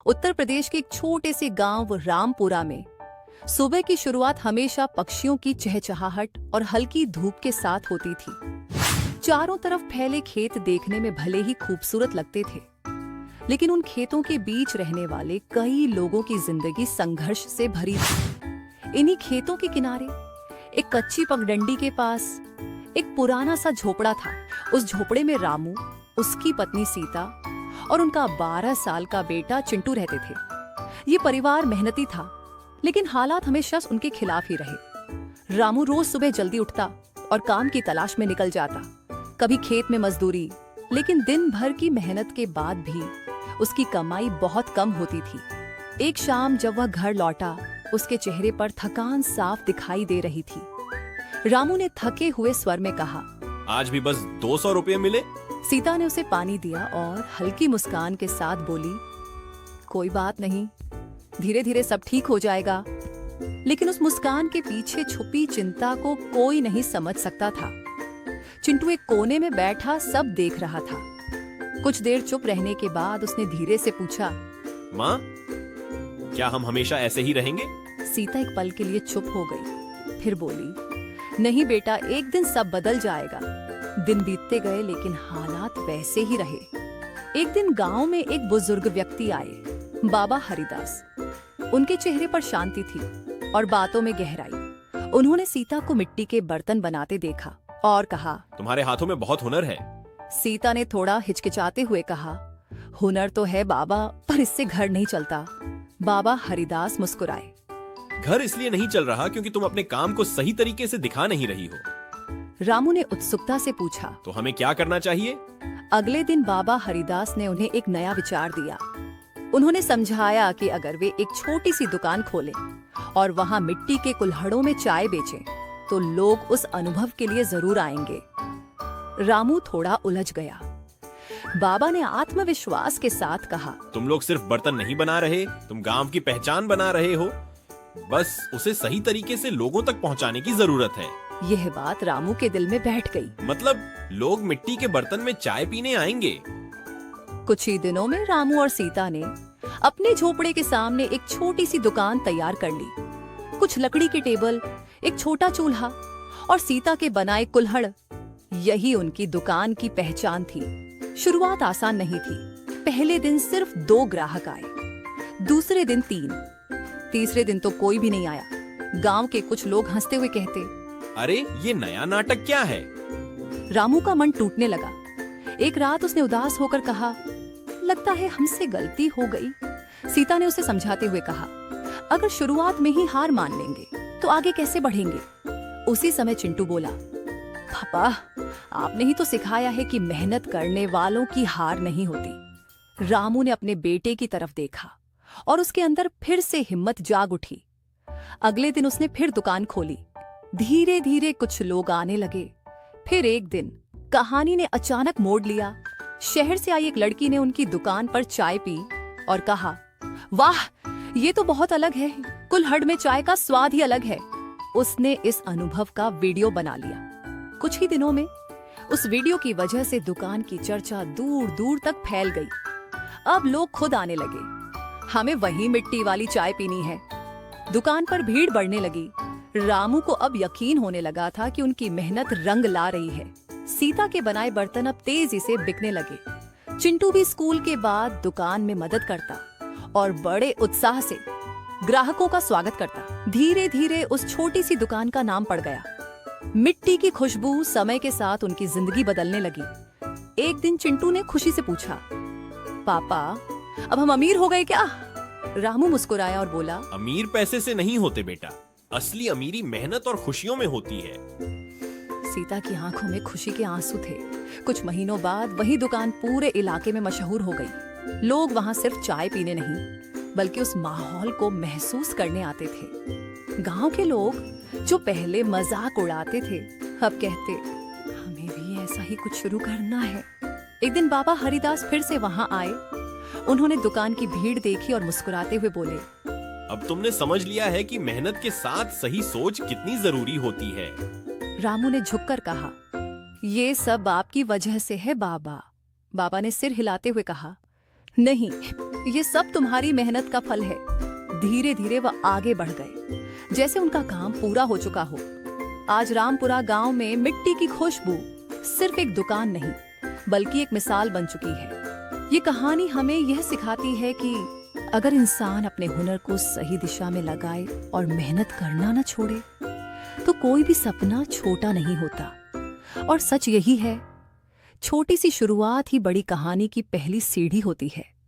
उत्तर प्रदेश के एक छोटे से गांव रामपुरा में सुबह की शुरुआत हमेशा पक्षियों की चहचहाहट और हल्की धूप के साथ होती थी। चारों तरफ फैले खेत देखने में भले ही खूबसूरत लगते थे, लेकिन उन खेतों के बीच रहने वाले कई लोगों की जिंदगी संघर्ष से भरी थी। इन्हीं खेतों के किनारे एक कच्ची पगडंडी के पास एक पुराना सा झोपड़ा था। उस झोपड़े में रामू, उसकी पत्नी सीता और उनका 12 साल का बेटा चिंटू रहते थे। ये परिवार मेहनती था, लेकिन हालात हमेशा उनके खिलाफ ही रहे। रामू रोज सुबह जल्दी उठता और काम की तलाश में निकल जाता, कभी खेत में मजदूरी, लेकिन दिन भर की मेहनत के बाद भी उसकी कमाई बहुत कम होती थी। एक शाम जब वह घर लौटा, उसके चेहरे पर थकान साफ दिखाई दे रही थी। रामू ने थके हुए स्वर में कहा, आज भी बस 200 रुपये मिले। सीता ने उसे पानी दिया और हल्की मुस्कान के साथ बोली, कोई बात नहीं, धीरे धीरे सब ठीक हो जाएगा। लेकिन उस मुस्कान के पीछे छुपी चिंता को कोई नहीं समझ सकता था। चिंटू एक कोने में बैठा सब देख रहा था। कुछ देर चुप रहने के बाद उसने धीरे से पूछा, माँ, क्या हम हमेशा ऐसे ही रहेंगे? सीता एक पल के लिए चुप हो गई, फिर बोली, नहीं बेटा, एक दिन सब बदल जाएगा। दिन बीतते गए, लेकिन हालात वैसे ही रहे। एक दिन गांव में एक बुजुर्ग व्यक्ति आए, बाबा हरिदास। उनके चेहरे पर शांति थी और बातों में गहराई। उन्होंने सीता को मिट्टी के बर्तन बनाते देखा और कहा, तुम्हारे हाथों में बहुत हुनर है। सीता ने थोड़ा हिचकिचाते हुए कहा, हुनर तो है बाबा, पर इससे घर नहीं चलता। बाबा हरिदास मुस्कुराए, घर इसलिए नहीं चल रहा क्योंकि तुम अपने काम को सही तरीके से दिखा नहीं रही हो। रामू ने उत्सुकता से पूछा, तो हमें क्या करना चाहिए? अगले दिन बाबा हरिदास ने उन्हें एक नया विचार दिया। उन्होंने समझाया कि अगर वे एक छोटी सी दुकान खोलें और वहां मिट्टी के कुल्हड़ों में चाय बेचें, तो लोग उस अनुभव के लिए जरूर आएंगे। रामू थोड़ा उलझ गया। बाबा ने आत्मविश्वास के साथ कहा, तुम लोग सिर्फ बर्तन नहीं बना रहे, तुम गांव की पहचान बना रहे हो। बस उसे सही तरीके से लोगों तक पहुंचाने की जरूरत है। यह बात रामू के दिल में बैठ गई। मतलब लोग मिट्टी के बर्तन में चाय पीने आएंगे। कुछ ही दिनों में रामू और सीता ने अपने झोपड़े के सामने एक छोटी सी दुकान तैयार कर ली। कुछ लकड़ी के टेबल, एक छोटा चूल्हा और सीता के बनाए कुल्हड़, यही उनकी दुकान की पहचान थी। शुरुआत आसान नहीं थी। पहले दिन सिर्फ 2 ग्राहक आए, दूसरे दिन 3, तीसरे दिन तो कोई भी नहीं आया। गांव के कुछ लोग हंसते हुए कहते, अरे ये नया नाटक क्या है? रामू का मन टूटने लगा। एक रात उसने उदास होकर कहा, लगता है हमसे गलती हो गई। सीता ने उसे समझाते हुए कहा, अगर शुरुआत में ही हार मान लेंगे तो आगे कैसे बढ़ेंगे? उसी समय चिंटू बोला, पापा, आपने ही तो सिखाया है कि मेहनत करने वालों की हार नहीं होती। रामू ने अपने बेटे की तरफ देखा और उसके अंदर फिर से हिम्मत जाग उठी। अगले दिन उसने फिर दुकान खोली। धीरे धीरे कुछ लोग आने लगे। फिर एक दिन कहानी ने अचानक मोड़ लिया। शहर से आई एक लड़की ने उनकी दुकान पर चाय पी और कहा, वाह, ये तो बहुत अलग है, कुल्हड़ में चाय का स्वाद ही अलग है। उसने इस अनुभव का वीडियो बना लिया। कुछ ही दिनों में उस वीडियो की वजह से दुकान की चर्चा दूर दूर तक फैल गई। अब लोग खुद आने लगे, हमें वही मिट्टी वाली चाय पीनी है। दुकान पर भीड़ बढ़ने लगी। रामू को अब यकीन होने लगा था कि उनकी मेहनत रंग ला रही है। सीता के बनाए बर्तन अब तेजी से बिकने लगे। चिंटू भी स्कूल के बाद दुकान में मदद करता और बड़े उत्साह से ग्राहकों का स्वागत करता। धीरे धीरे उस छोटी सी दुकान का नाम पड़ गया। मिट्टी की खुशबू समय के साथ उनकी जिंदगी बदलने लगी। एक दिन चिंटू ने खुशी से पूछा, पापा, अब हम अमीर हो गए क्या? रामू मुस्कुराया और बोला, अमीर पैसे से नहीं होते बेटा, असली अमीरी मेहनत और खुशियों में होती है। सीता की आंखों में खुशी के आंसू थे। कुछ महीनों बाद वही दुकान पूरे इलाके में मशहूर हो गई। लोग वहां सिर्फ चाय पीने नहीं, बल्कि उस माहौल को महसूस करने आते थे। गांव के लोग जो पहले मजाक उड़ाते थे, अब कहते, हमें भी ऐसा ही कुछ शुरू करना है। एक दिन बाबा हरिदास फिर से वहां आए। उन्होंने दुकान की भीड़ देखी और मुस्कुराते हुए बोले, अब तुमने समझ लिया है कि मेहनत के साथ सही सोच कितनी जरूरी होती है। रामू ने झुककर कहा, ये सब आपकी वजह से है बाबा। बाबा ने सिर हिलाते हुए कहा, नहीं, ये सब तुम्हारी मेहनत का फल है। धीरे धीरे वह आगे बढ़ गए, जैसे उनका काम पूरा हो चुका हो। आज रामपुरा गांव में मिट्टी की खुशबू सिर्फ एक दुकान नहीं, बल्कि एक मिसाल बन चुकी है। ये कहानी हमें यह सिखाती है कि अगर इंसान अपने हुनर को सही दिशा में लगाए और मेहनत करना न छोड़े, तो कोई भी सपना छोटा नहीं होता। और सच यही है, छोटी सी शुरुआत ही बड़ी कहानी की पहली सीढ़ी होती है।